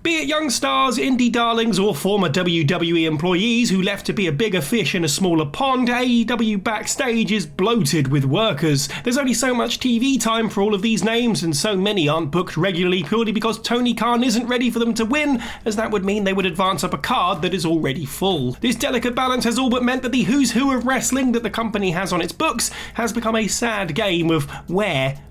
Be it young stars, indie darlings, or former WWE employees who left to be a bigger fish in a smaller pond, AEW backstage is bloated with workers. There's only so much TV time for all of these names, and so many aren't booked regularly purely because Tony Khan isn't ready for them to win, as that would mean they would advance up a card that is already full. This delicate balance has all but meant that the who's who of wrestling that the company has on its books has become a sad game of where.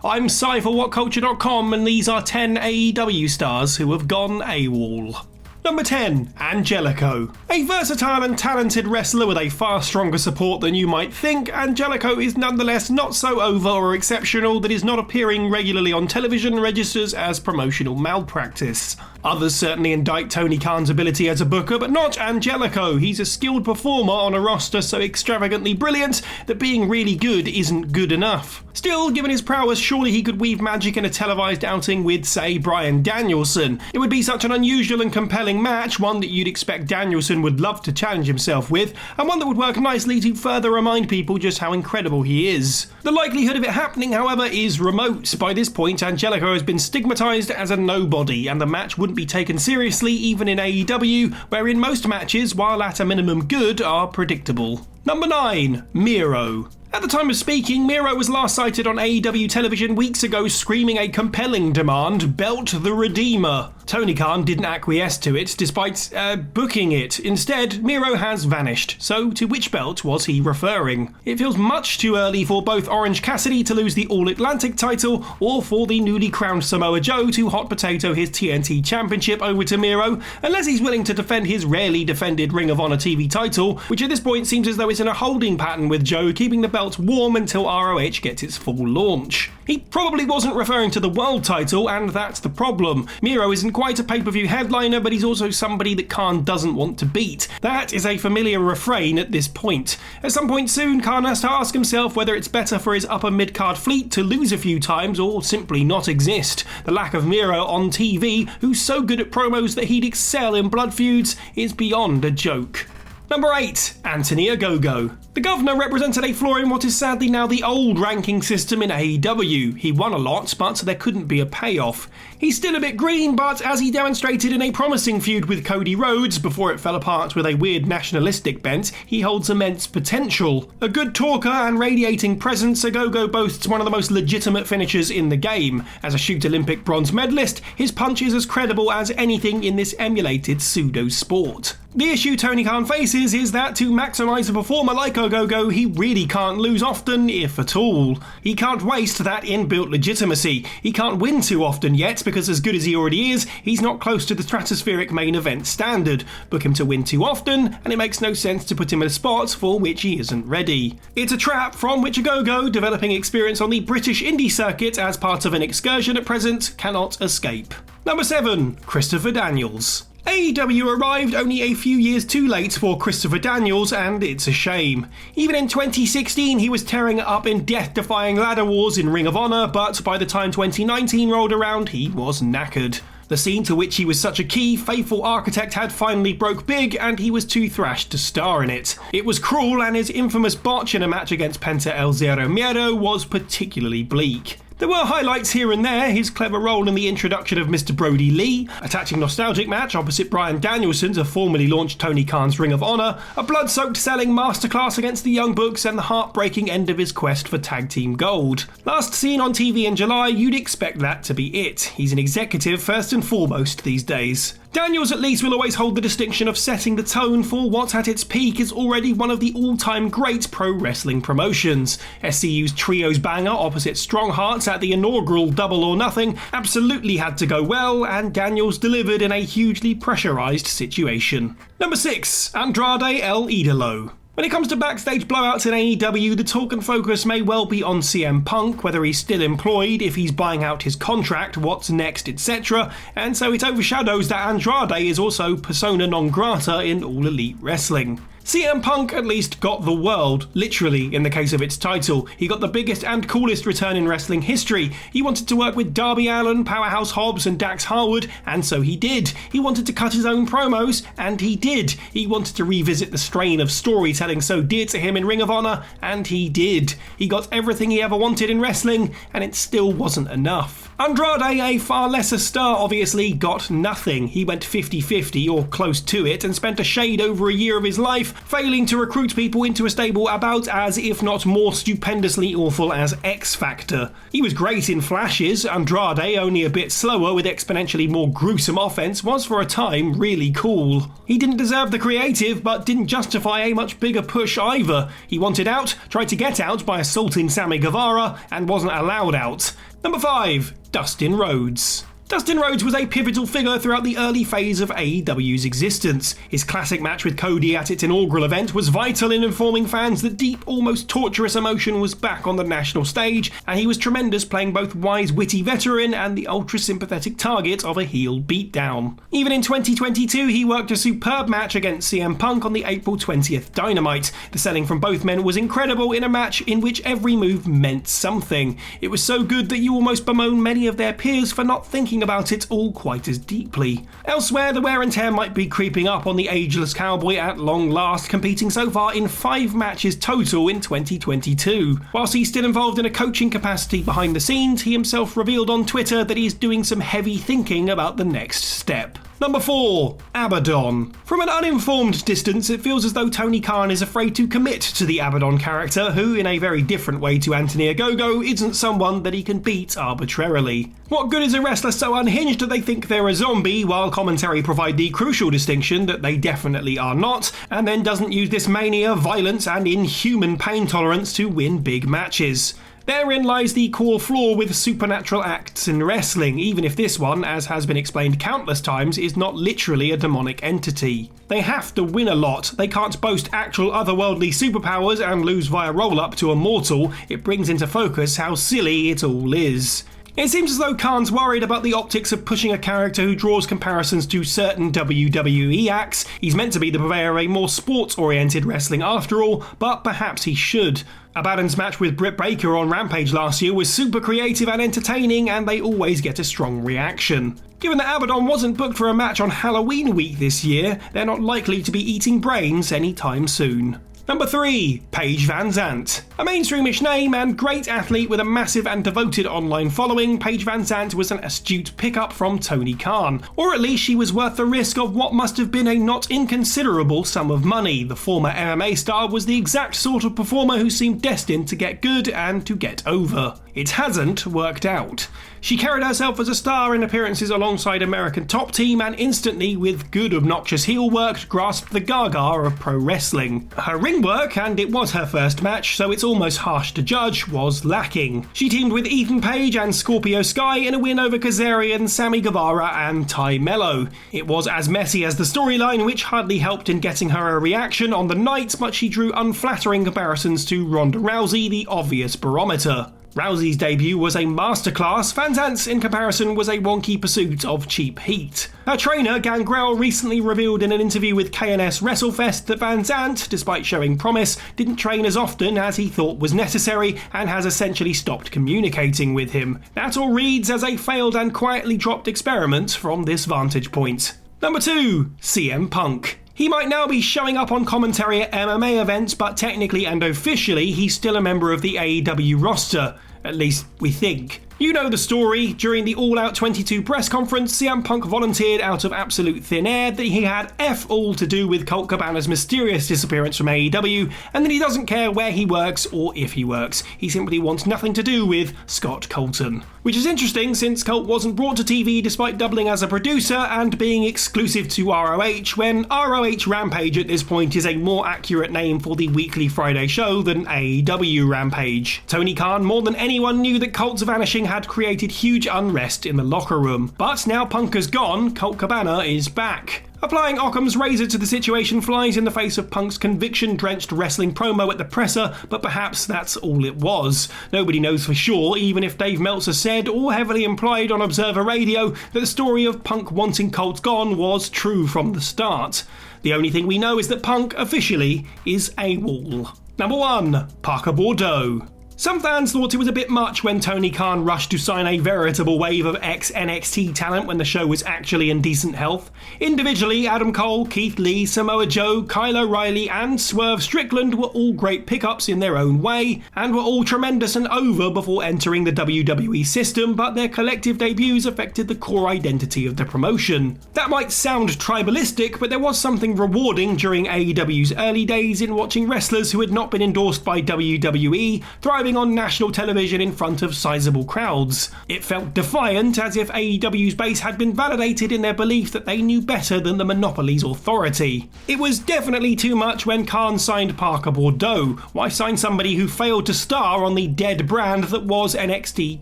I'm Cy for WhatCulture.com, and these are 10 AEW stars who have gone AWOL. Number 10. Angelico. A versatile and talented wrestler with a far stronger support than you might think, Angelico is nonetheless not so over or exceptional that his not appearing regularly on television registers as promotional malpractice. Others certainly indict Tony Khan's ability as a booker, but not Angelico. He's a skilled performer on a roster so extravagantly brilliant that being really good isn't good enough. Still, given his prowess, surely he could weave magic in a televised outing with, say, Bryan Danielson. It would be such an unusual and compelling match, one that you'd expect Danielson would love to challenge himself with, and one that would work nicely to further remind people just how incredible he is. The likelihood of it happening, however, is remote. By this point, Angelico has been stigmatised as a nobody, and the match wouldn't be taken seriously even in AEW, wherein most matches, while at a minimum good, are predictable. Number 9. Miro. At the time of speaking, Miro was last sighted on AEW television weeks ago screaming a compelling demand, "Belt the Redeemer." Tony Khan didn't acquiesce to it, despite booking it. Instead, Miro has vanished. So to which belt was he referring? It feels much too early for both Orange Cassidy to lose the All-Atlantic title, or for the newly crowned Samoa Joe to hot potato his TNT Championship over to Miro, unless he's willing to defend his rarely defended Ring of Honor TV title, which at this point seems as though it's in a holding pattern with Joe keeping the belt warm until ROH gets its full launch. He probably wasn't referring to the world title, and that's the problem. Miro isn't quite a pay-per-view headliner, but he's also somebody that Khan doesn't want to beat. That is a familiar refrain at this point. At some point soon, Khan has to ask himself whether it's better for his upper mid-card fleet to lose a few times or simply not exist. The lack of Miro on TV, who's so good at promos that he'd excel in blood feuds, is beyond a joke. Number 8. Anthony Ogogo. The Governor represented a flaw in what is sadly now the old ranking system in AEW. He won a lot, but there couldn't be a payoff. He's still a bit green, but as he demonstrated in a promising feud with Cody Rhodes before it fell apart with a weird nationalistic bent, he holds immense potential. A good talker and radiating presence, Ogogo boasts one of the most legitimate finishers in the game. As a Shoot Olympic bronze medalist, his punch is as credible as anything in this emulated pseudo-sport. The issue Tony Khan faces is that to maximise a performer like Ogogo, he really can't lose often, if at all. He can't waste that inbuilt legitimacy. He can't win too often yet, because as good as he already is, he's not close to the stratospheric main event standard. Book him to win too often, and it makes no sense to put him in a spot for which he isn't ready. It's a trap from which Ogogo, developing experience on the British indie circuit as part of an excursion at present, cannot escape. Number 7. Christopher Daniels. AEW arrived only a few years too late for Christopher Daniels, and it's a shame. Even in 2016 he was tearing it up in death-defying ladder wars in Ring of Honor, but by the time 2019 rolled around he was knackered. The scene to which he was such a key, faithful architect had finally broke big, and he was too thrashed to star in it. It was cruel, and his infamous botch in a match against Penta El Zero Miedo was particularly bleak. There were highlights here and there, his clever role in the introduction of Mr. Brody Lee, a touching nostalgic match opposite Bryan Danielson to formally launch Tony Khan's Ring of Honor, a blood-soaked selling masterclass against the Young Bucks, and the heartbreaking end of his quest for Tag Team Gold. Last seen on TV in July, you'd expect that to be it. He's an executive first and foremost these days. Daniels at least will always hold the distinction of setting the tone for what at its peak is already one of the all-time great pro wrestling promotions. SCU's Trios banger opposite Strong Hearts at the inaugural Double or Nothing absolutely had to go well, and Daniels delivered in a hugely pressurised situation. Number 6. Andrade El Idolo. When it comes to backstage blowouts in AEW, the talk and focus may well be on CM Punk, whether he's still employed, if he's buying out his contract, what's next, etc. And so it overshadows that Andrade is also persona non grata in All Elite Wrestling. CM Punk at least got the world, literally in the case of its title. He got the biggest and coolest return in wrestling history. He wanted to work with Darby Allin, Powerhouse Hobbs and Dax Harwood, and so he did. He wanted to cut his own promos, and he did. He wanted to revisit the strain of storytelling so dear to him in Ring of Honor, and he did. He got everything he ever wanted in wrestling, and it still wasn't enough. Andrade, a far lesser star, obviously got nothing. He went 50-50 or close to it and spent a shade over a year of his life failing to recruit people into a stable about as, if not more stupendously awful as X Factor. He was great in flashes. Andrade, only a bit slower with exponentially more gruesome offense, was for a time really cool. He didn't deserve the creative but didn't justify a much bigger push either. He wanted out, tried to get out by assaulting Sammy Guevara, and wasn't allowed out. Number 5. Dustin Rhodes. Dustin Rhodes was a pivotal figure throughout the early phase of AEW's existence. His classic match with Cody at its inaugural event was vital in informing fans that deep, almost torturous emotion was back on the national stage, and he was tremendous playing both wise, witty veteran and the ultra-sympathetic target of a heel beatdown. Even in 2022, he worked a superb match against CM Punk on the April 20th Dynamite. The selling from both men was incredible in a match in which every move meant something. It was so good that you almost bemoan many of their peers for not thinking about it all quite as deeply. Elsewhere, the wear and tear might be creeping up on the ageless cowboy at long last, competing so far in 5 matches total in 2022. Whilst he's still involved in a coaching capacity behind the scenes, he himself revealed on Twitter that he's doing some heavy thinking about the next step. Number 4. Abaddon. From an uninformed distance, it feels as though Tony Khan is afraid to commit to the Abaddon character, who, in a very different way to Anthony Ogogo, isn't someone that he can beat arbitrarily. What good is a wrestler so unhinged that they think they're a zombie, while commentary provide the crucial distinction that they definitely are not, and then doesn't use this mania, violence, and inhuman pain tolerance to win big matches? Therein lies the core flaw with supernatural acts in wrestling, even if this one, as has been explained countless times, is not literally a demonic entity. They have to win a lot. They can't boast actual otherworldly superpowers and lose via roll-up to a mortal. It brings into focus how silly it all is. It seems as though Khan's worried about the optics of pushing a character who draws comparisons to certain WWE acts. He's meant to be the purveyor of a more sports-oriented wrestling after all, but perhaps he should. Abaddon's match with Britt Baker on Rampage last year was super creative and entertaining, and they always get a strong reaction. Given that Abaddon wasn't booked for a match on Halloween week this year, they're not likely to be eating brains anytime soon. Number 3. Paige VanZant. A mainstreamish name and great athlete with a massive and devoted online following, Paige VanZant was an astute pickup from Tony Khan. Or at least she was worth the risk of what must have been a not inconsiderable sum of money. The former MMA star was the exact sort of performer who seemed destined to get good and to get over. It hasn't worked out. She carried herself as a star in appearances alongside American Top Team and instantly, with good obnoxious heel work, grasped the gaga of pro wrestling. Her ring work, and it was her first match, so it's almost harsh to judge, was lacking. She teamed with Ethan Page and Scorpio Sky in a win over Kazarian, Sammy Guevara and Ty Mello. It was as messy as the storyline, which hardly helped in getting her a reaction on the night, but she drew unflattering comparisons to Ronda Rousey, the obvious barometer. Rousey's debut was a masterclass. VanZant's, in comparison, was a wonky pursuit of cheap heat. Her trainer, Gangrel, recently revealed in an interview with KNS WrestleFest that VanZant, despite showing promise, didn't train as often as he thought was necessary and has essentially stopped communicating with him. That all reads as a failed and quietly dropped experiment from this vantage point. Number 2. CM Punk. He might now be showing up on commentary at MMA events, but technically and officially he's still a member of the AEW roster. At least we think. You know the story. During the All Out 22 press conference, CM Punk volunteered out of absolute thin air that he had F all to do with Colt Cabana's mysterious disappearance from AEW, and that he doesn't care where he works or if he works. He simply wants nothing to do with Scott Colton. Which is interesting since Colt wasn't brought to TV despite doubling as a producer and being exclusive to ROH, when ROH Rampage at this point is a more accurate name for the weekly Friday show than AEW Rampage. Tony Khan more than anyone knew that Colt's vanishing had created huge unrest in the locker room. But now Punk has gone, Colt Cabana is back. Applying Occam's razor to the situation flies in the face of Punk's conviction-drenched wrestling promo at the presser, but perhaps that's all it was. Nobody knows for sure, even if Dave Meltzer said, or heavily implied on Observer Radio, that the story of Punk wanting Colt gone was true from the start. The only thing we know is that Punk, officially, is AWOL. Number 1. Parker Boudreaux. Some fans thought it was a bit much when Tony Khan rushed to sign a veritable wave of ex-NXT talent when the show was actually in decent health. Individually, Adam Cole, Keith Lee, Samoa Joe, Kyle O'Reilly and Swerve Strickland were all great pickups in their own way, and were all tremendous and over before entering the WWE system, but their collective debuts affected the core identity of the promotion. That might sound tribalistic, but there was something rewarding during AEW's early days in watching wrestlers who had not been endorsed by WWE thriving on national television in front of sizable crowds. It felt defiant, as if AEW's base had been validated in their belief that they knew better than the monopoly's authority. It was definitely too much when Khan signed Parker Boudreaux. Why sign somebody who failed to star on the dead brand that was NXT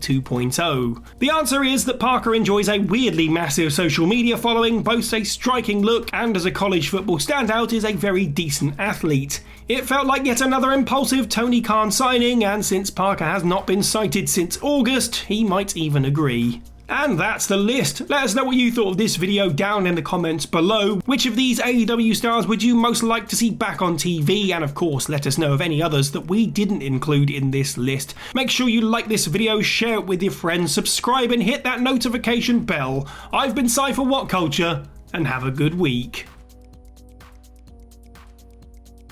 2.0? The answer is that Parker enjoys a weirdly massive social media following, boasts a striking look, and as a college football standout is a very decent athlete. It felt like yet another impulsive Tony Khan signing, and since Parker has not been cited since August, he might even agree. And that's the list. Let us know what you thought of this video down in the comments below. Which of these AEW stars would you most like to see back on TV? And of course, let us know of any others that we didn't include in this list. Make sure you like this video, share it with your friends, subscribe and hit that notification bell. I've been Cy for What Culture, and have a good week.